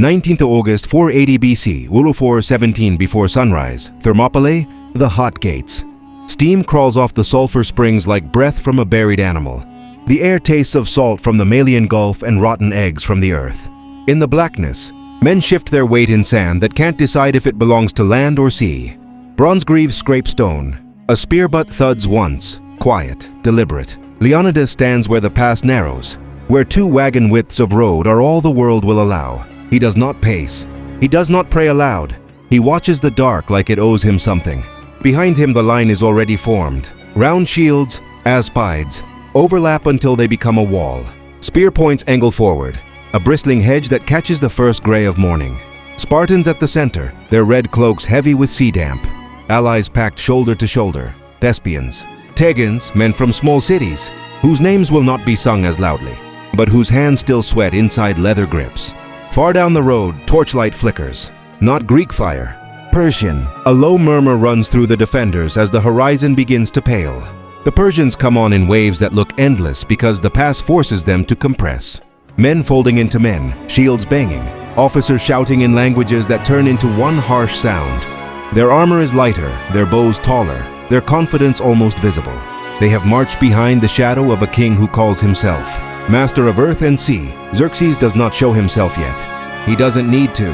19th August 480 BC, Ulufor 17 before sunrise, Thermopylae, the hot gates. Steam crawls off the sulfur springs like breath from a buried animal. The air tastes of salt from the Malian Gulf and rotten eggs from the earth. In the blackness, men shift their weight in sand that can't decide if it belongs to land or sea. Bronze greaves scrape stone. A spear butt thuds once, quiet, deliberate. Leonidas stands where the pass narrows, where 2 wagon widths of road are all the world will allow. He does not pace. He does not pray aloud. He watches the dark like it owes him something. Behind him the line is already formed. Round shields, aspides, overlap until they become a wall. Spear points angle forward, a bristling hedge that catches the first gray of morning. Spartans at the center, their red cloaks heavy with sea damp. Allies packed shoulder to shoulder. Thespians. Tegans, men from small cities, whose names will not be sung as loudly, but whose hands still sweat inside leather grips. Far down the road, torchlight flickers. Not Greek fire. Persian. A low murmur runs through the defenders as the horizon begins to pale. The Persians come on in waves that look endless because the pass forces them to compress. Men folding into men, shields banging, officers shouting in languages that turn into one harsh sound. Their armor is lighter, their bows taller, their confidence almost visible. They have marched behind the shadow of a king who calls himself master of earth and sea. Xerxes does not show himself yet. He doesn't need to.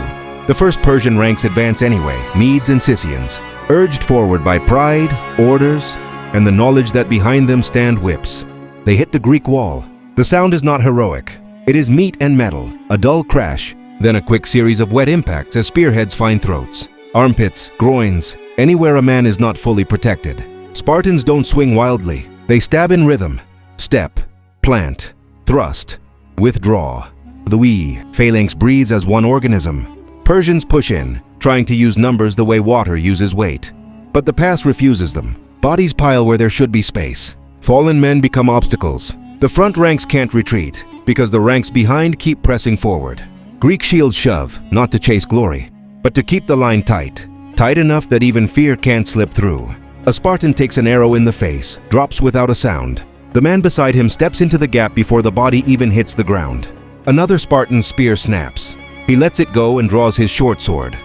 The first Persian ranks advance anyway, Medes and Scythians, urged forward by pride, orders, and the knowledge that behind them stand whips. They hit the Greek wall. The sound is not heroic. It is meat and metal, a dull crash, then a quick series of wet impacts as spearheads find throats, armpits, groins, anywhere a man is not fully protected. Spartans don't swing wildly. They stab in rhythm. Step, plant, thrust, withdraw. The phalanx breathes as one organism. Persians push in, trying to use numbers the way water uses weight. But the pass refuses them. Bodies pile where there should be space. Fallen men become obstacles. The front ranks can't retreat, because the ranks behind keep pressing forward. Greek shields shove, not to chase glory, but to keep the line tight. Tight enough that even fear can't slip through. A Spartan takes an arrow in the face, drops without a sound. The man beside him steps into the gap before the body even hits the ground. Another Spartan's spear snaps. He lets it go and draws his short sword,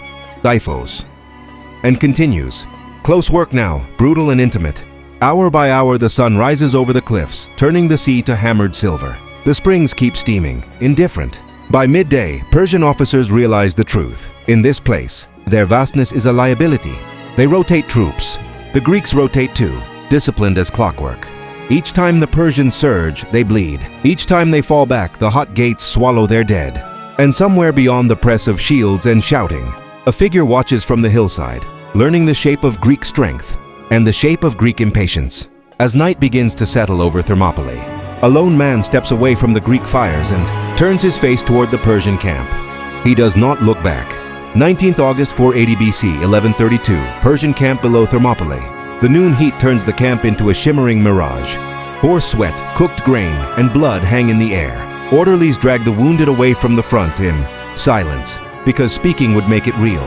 Typhos, and continues. Close work now, brutal and intimate. Hour by hour the sun rises over the cliffs, turning the sea to hammered silver. The springs keep steaming, indifferent. By midday, Persian officers realize the truth. In this place, their vastness is a liability. They rotate troops. The Greeks rotate too, disciplined as clockwork. Each time the Persians surge, they bleed. Each time they fall back, the hot gates swallow their dead. And somewhere beyond the press of shields and shouting, a figure watches from the hillside, learning the shape of Greek strength and the shape of Greek impatience. As night begins to settle over Thermopylae, a lone man steps away from the Greek fires and turns his face toward the Persian camp. He does not look back. 19th August 480 BC, 1132, Persian camp below Thermopylae. The noon heat turns the camp into a shimmering mirage. Horse sweat, cooked grain, and blood hang in the air. Orderlies drag the wounded away from the front in silence, because speaking would make it real.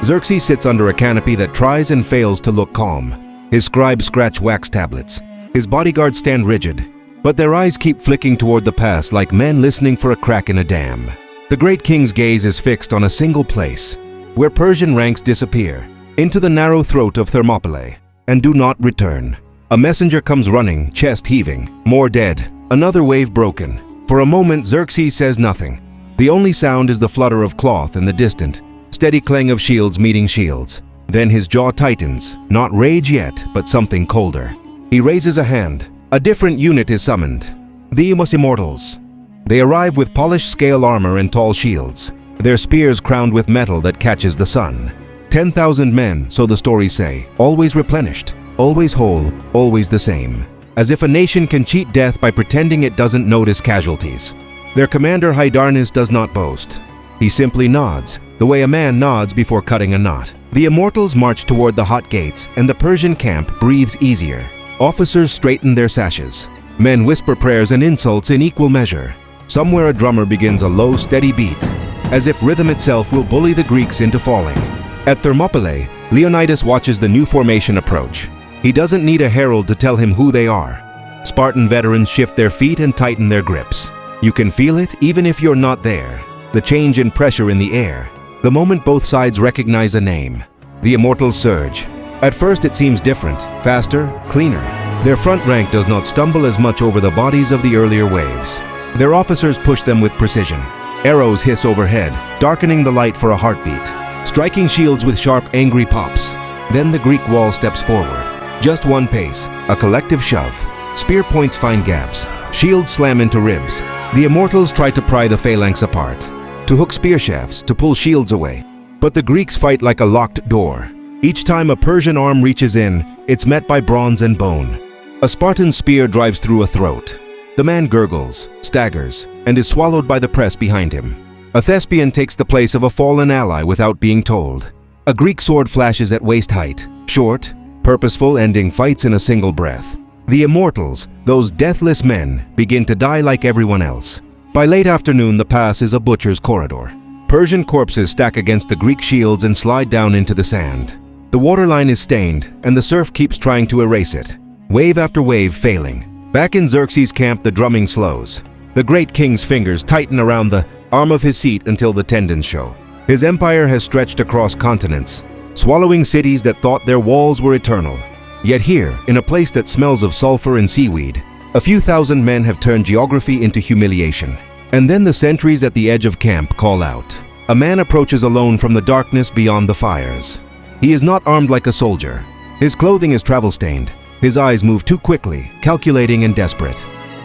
Xerxes sits under a canopy that tries and fails to look calm. His scribes scratch wax tablets. His bodyguards stand rigid, but their eyes keep flicking toward the pass like men listening for a crack in a dam. The great king's gaze is fixed on a single place, where Persian ranks disappear, into the narrow throat of Thermopylae, and do not return. A messenger comes running, chest heaving, more dead, another wave broken. For a moment, Xerxes says nothing. The only sound is the flutter of cloth in the distant, steady clang of shields meeting shields. Then his jaw tightens, not rage yet, but something colder. He raises a hand. A different unit is summoned. The Immortals. They arrive with polished scale armor and tall shields, their spears crowned with metal that catches the sun. 10,000 men, so the stories say, always replenished, always whole, always the same. As if a nation can cheat death by pretending it doesn't notice casualties. Their commander Hydarnes does not boast. He simply nods, the way a man nods before cutting a knot. The Immortals march toward the hot gates, and the Persian camp breathes easier. Officers straighten their sashes. Men whisper prayers and insults in equal measure. Somewhere a drummer begins a low, steady beat, as if rhythm itself will bully the Greeks into falling. At Thermopylae, Leonidas watches the new formation approach. He doesn't need a herald to tell him who they are. Spartan veterans shift their feet and tighten their grips. You can feel it even if you're not there. the change in pressure in the air, the moment both sides recognize a name. The Immortals surge. At first it seems different, faster, cleaner. Their front rank does not stumble as much over the bodies of the earlier waves. Their officers push them with precision. Arrows hiss overhead, darkening the light for a heartbeat, striking shields with sharp, angry pops. Then the Greek wall steps forward. Just one pace, a collective shove. Spear points find gaps. Shields slam into ribs. The Immortals try to pry the phalanx apart, to hook spear shafts, to pull shields away. But the Greeks fight like a locked door. Each time a Persian arm reaches in, it's met by bronze and bone. A Spartan spear drives through a throat. The man gurgles, staggers, and is swallowed by the press behind him. A Thespian takes the place of a fallen ally without being told. A Greek sword flashes at waist height, short, purposeful, ending fights in a single breath. The Immortals, those deathless men, begin to die like everyone else. By late afternoon, the pass is a butcher's corridor. Persian corpses stack against the Greek shields and slide down into the sand. The waterline is stained, and the surf keeps trying to erase it, wave after wave failing. Back in Xerxes' camp, the drumming slows. The great king's fingers tighten around the arm of his seat until the tendons show. His empire has stretched across continents, swallowing cities that thought their walls were eternal. Yet here, in a place that smells of sulfur and seaweed, a few thousand men have turned geography into humiliation. And then the sentries at the edge of camp call out. A man approaches alone from the darkness beyond the fires. He is not armed like a soldier. His clothing is travel-stained. His eyes move too quickly, calculating and desperate.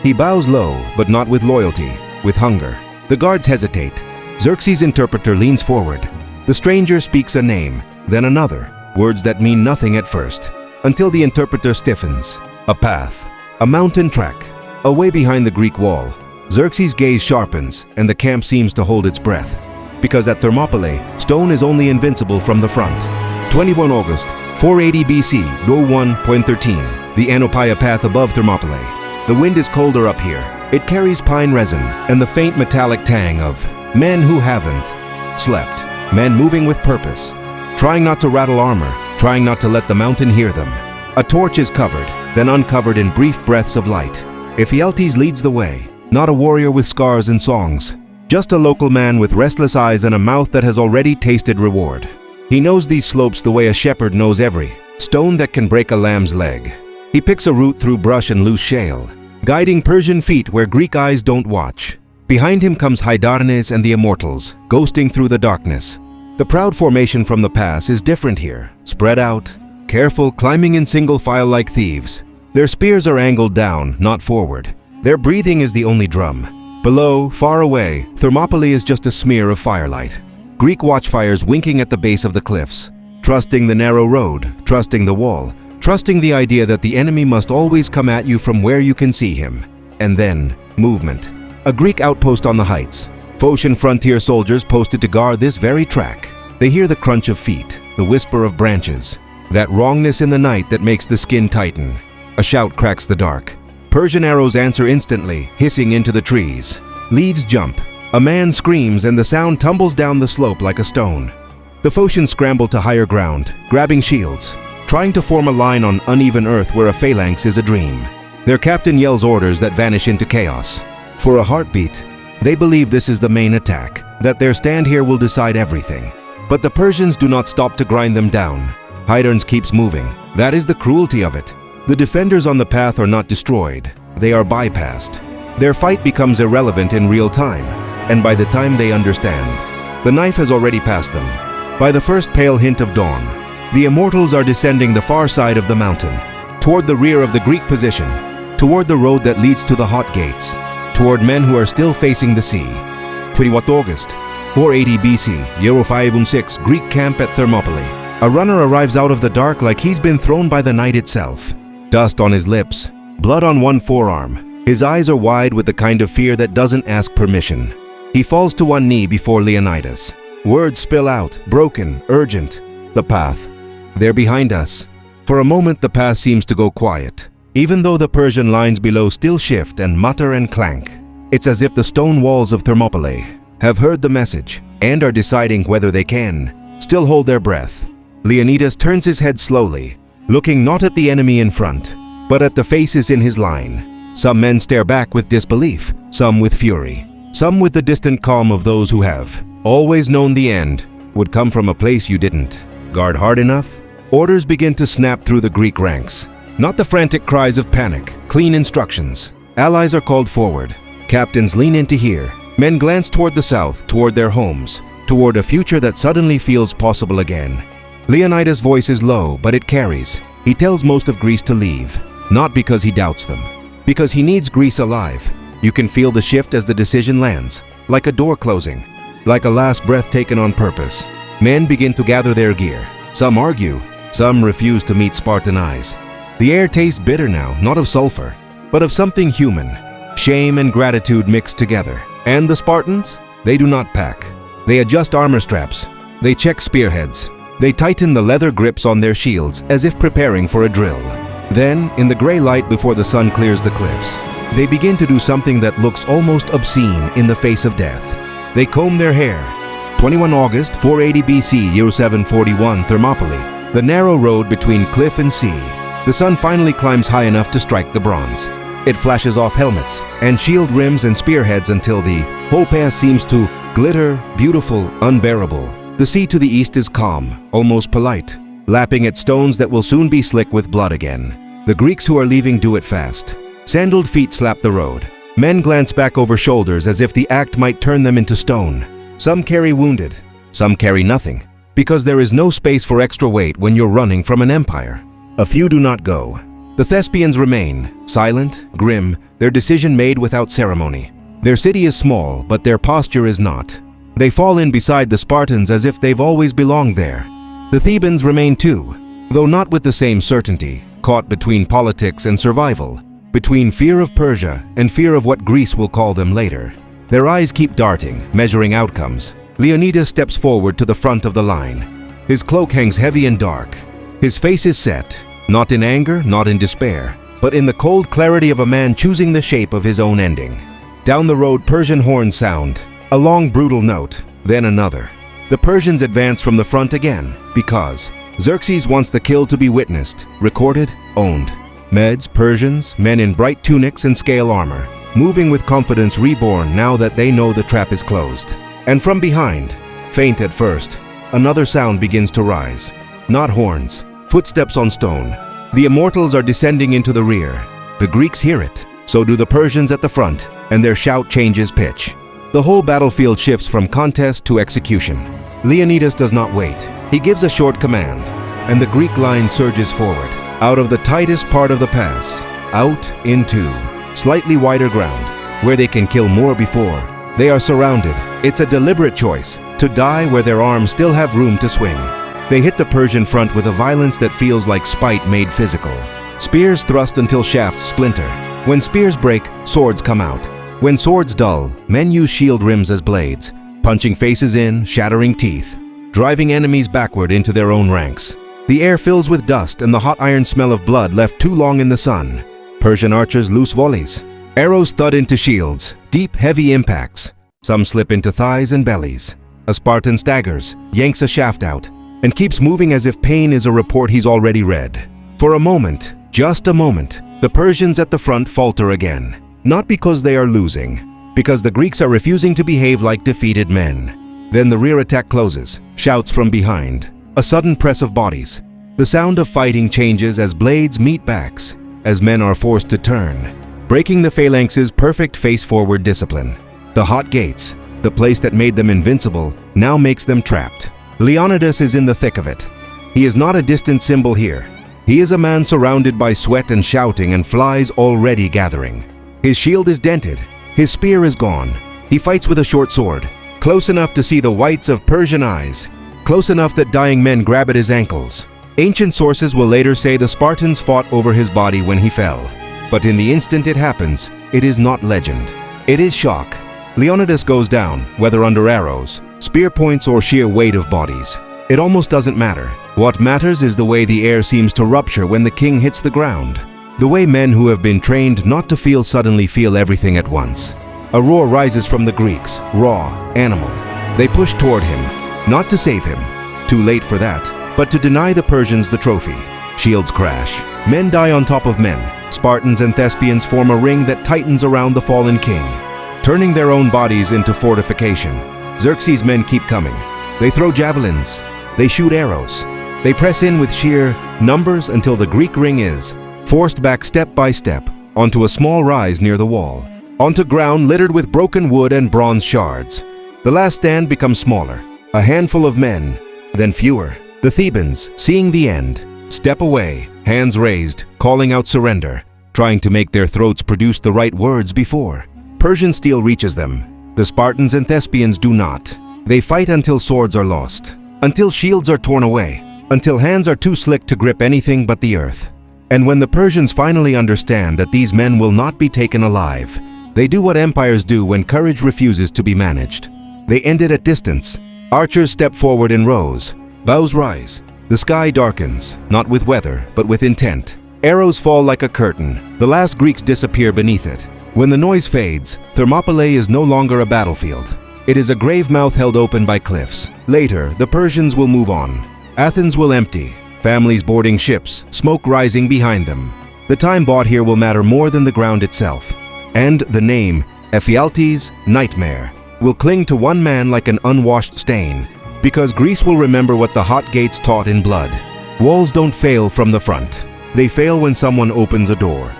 He bows low, but not with loyalty, with hunger. The guards hesitate. Xerxes' interpreter leans forward. The stranger speaks a name, then another, words that mean nothing at first, until the interpreter stiffens. A path, a mountain track, away behind the Greek wall. Xerxes' gaze sharpens, and the camp seems to hold its breath. Because at Thermopylae, stone is only invincible from the front. 21 August, 480 BC, Row 1.13, the Thermopylae path above Thermopylae. The wind is colder up here. It carries pine resin and the faint metallic tang of men who haven't slept, men moving with purpose, trying not to rattle armor, trying not to let the mountain hear them. A torch is covered, then uncovered in brief breaths of light. Ephialtes leads the way, not a warrior with scars and songs, just a local man with restless eyes and a mouth that has already tasted reward. He knows these slopes the way a shepherd knows every stone that can break a lamb's leg. He picks a route through brush and loose shale, guiding Persian feet where Greek eyes don't watch. Behind him comes Hydarnes and the Immortals, ghosting through the darkness. The proud formation from the pass is different here, spread out, careful, climbing in single file like thieves. Their spears are angled down, not forward. Their breathing is the only drum. Below, far away, Thermopylae is just a smear of firelight. Greek watchfires winking at the base of the cliffs, trusting the narrow road, trusting the wall, trusting the idea that the enemy must always come at you from where you can see him. And then, movement. A Greek outpost on the heights. Phocian frontier soldiers posted to guard this very track. They hear the crunch of feet, the whisper of branches, that wrongness in the night that makes the skin tighten. A shout cracks the dark. Persian arrows answer instantly, hissing into the trees. Leaves jump. A man screams and the sound tumbles down the slope like a stone. The Phocians scramble to higher ground, grabbing shields, trying to form a line on uneven earth where a phalanx is a dream. Their captain yells orders that vanish into chaos. For a heartbeat, they believe this is the main attack, that their stand here will decide everything. But the Persians do not stop to grind them down. Hydarnes keeps moving. That is the cruelty of it. The defenders on the path are not destroyed. They are bypassed. Their fight becomes irrelevant in real time, and by the time they understand, the knife has already passed them. By the first pale hint of dawn, the Immortals are descending the far side of the mountain, toward the rear of the Greek position, toward the road that leads to the hot gates, toward men who are still facing the sea. 21 August, 480 BC, Euro 516, Greek camp at Thermopylae. A runner arrives out of the dark like he's been thrown by the night itself. Dust on his lips, blood on one forearm. His eyes are wide with the kind of fear that doesn't ask permission. He falls to one knee before Leonidas. Words spill out, broken, urgent. The path. They're behind us. For a moment the path seems to go quiet, even though the Persian lines below still shift and mutter and clank. It's as if the stone walls of Thermopylae have heard the message and are deciding whether they can still hold their breath. Leonidas turns his head slowly, looking not at the enemy in front, but at the faces in his line. Some men stare back with disbelief, some with fury. some with the distant calm of those who have always known the end would come from a place you didn't. Guard hard enough, orders begin to snap through the Greek ranks. Not the frantic cries of panic, clean instructions. Allies are called forward. Captains lean in to hear. Men glance toward the south, toward their homes, toward a future that suddenly feels possible again. Leonidas' voice is low, but it carries. He tells most of Greece to leave, not because he doubts them, because he needs Greece alive. You can feel the shift as the decision lands, like a door closing, like a last breath taken on purpose. Men begin to gather their gear. Some argue, some refuse to meet Spartan eyes. The air tastes bitter now, not of sulfur, but of something human. Shame and gratitude mixed together. And the Spartans? They do not pack. They adjust armor straps. They check spearheads. They tighten the leather grips on their shields as if preparing for a drill. Then, in the gray light before the sun clears the cliffs, they begin to do something that looks almost obscene in the face of death. They comb their hair. 21 August 480 BC, year 741, Thermopylae, the narrow road between cliff and sea. The sun finally climbs high enough to strike the bronze. It flashes off helmets and shield rims and spearheads until the whole pass seems to glitter, beautiful, unbearable. The sea to the east is calm, almost polite, lapping at stones that will soon be slick with blood again. The Greeks who are leaving do it fast. Sandaled feet slap the road. Men glance back over shoulders as if the act might turn them into stone. Some carry wounded, some carry nothing, because there is no space for extra weight when you're running from an empire. A few do not go. The Thespians remain, silent, grim, their decision made without ceremony. Their city is small, but their posture is not. They fall in beside the Spartans as if they've always belonged there. The Thebans remain too, though not with the same certainty, caught between politics and survival, between fear of Persia and fear of what Greece will call them later. Their eyes keep darting, measuring outcomes. Leonidas steps forward to the front of the line. His cloak hangs heavy and dark. His face is set, not in anger, not in despair, but in the cold clarity of a man choosing the shape of his own ending. Down the road, Persian horns sound, a long brutal note, then another. The Persians advance from the front again, because Xerxes wants the kill to be witnessed, recorded, owned. Medes, Persians, men in bright tunics and scale armor, moving with confidence reborn now that they know the trap is closed. And from behind, faint at first, another sound begins to rise. Not horns, footsteps on stone. The immortals are descending into the rear. The Greeks hear it, so do the Persians at the front, and their shout changes pitch. The whole battlefield shifts from contest to execution. Leonidas does not wait. He gives a short command, and the Greek line surges forward, out of the tightest part of the pass, out into slightly wider ground, where they can kill more before. They are surrounded. It's a deliberate choice, to die where their arms still have room to swing. They hit the Persian front with a violence that feels like spite made physical. Spears thrust until shafts splinter. When spears break, swords come out. When swords dull, men use shield rims as blades, punching faces in, shattering teeth, driving enemies backward into their own ranks. The air fills with dust and the hot iron smell of blood left too long in the sun. Persian archers loose volleys. Arrows thud into shields, deep, heavy impacts. Some slip into thighs and bellies. A Spartan staggers, yanks a shaft out, and keeps moving as if pain is a report he's already read. For a moment, just a moment, the Persians at the front falter again. Not because they are losing, because the Greeks are refusing to behave like defeated men. Then the rear attack closes, shouts from behind, a sudden press of bodies. The sound of fighting changes as blades meet backs, as men are forced to turn, breaking the phalanx's perfect face-forward discipline. The hot gates, the place that made them invincible, now makes them trapped. Leonidas is in the thick of it. He is not a distant symbol here. He is a man surrounded by sweat and shouting and flies already gathering. His shield is dented. His spear is gone. He fights with a short sword, close enough to see the whites of Persian eyes, close enough that dying men grab at his ankles. Ancient sources will later say the Spartans fought over his body when he fell. But in the instant it happens, it is not legend. It is shock. Leonidas goes down, whether under arrows, spear points, or sheer weight of bodies. It almost doesn't matter. What matters is the way the air seems to rupture when the king hits the ground. The way men who have been trained not to feel suddenly feel everything at once. A roar rises from the Greeks, raw, animal. They push toward him, not to save him, too late for that, but to deny the Persians the trophy. Shields crash. Men die on top of men. Spartans and Thespians form a ring that tightens around the fallen king. turning their own bodies into fortification. Xerxes' men keep coming. They throw javelins. They shoot arrows. They press in with sheer numbers until the Greek ring is forced back step by step onto a small rise near the wall, onto ground littered with broken wood and bronze shards. The last stand becomes smaller, a handful of men, then fewer. The Thebans, seeing the end, step away, hands raised, calling out surrender, trying to make their throats produce the right words before. Persian steel reaches them. The Spartans and Thespians do not. They fight until swords are lost, until shields are torn away, until hands are too slick to grip anything but the earth. And when the Persians finally understand that these men will not be taken alive, they do what empires do when courage refuses to be managed. They end it at distance. Archers step forward in rows. Bows rise. The sky darkens, not with weather, but with intent. Arrows fall like a curtain. The last Greeks disappear beneath it. When the noise fades, Thermopylae is no longer a battlefield. It is a grave mouth held open by cliffs. Later, the Persians will move on. Athens will empty, families boarding ships, smoke rising behind them. The time bought here will matter more than the ground itself. And the name, Ephialtes, Nightmare, will cling to one man like an unwashed stain, because Greece will remember what the hot gates taught in blood. Walls don't fail from the front. They fail when someone opens a door.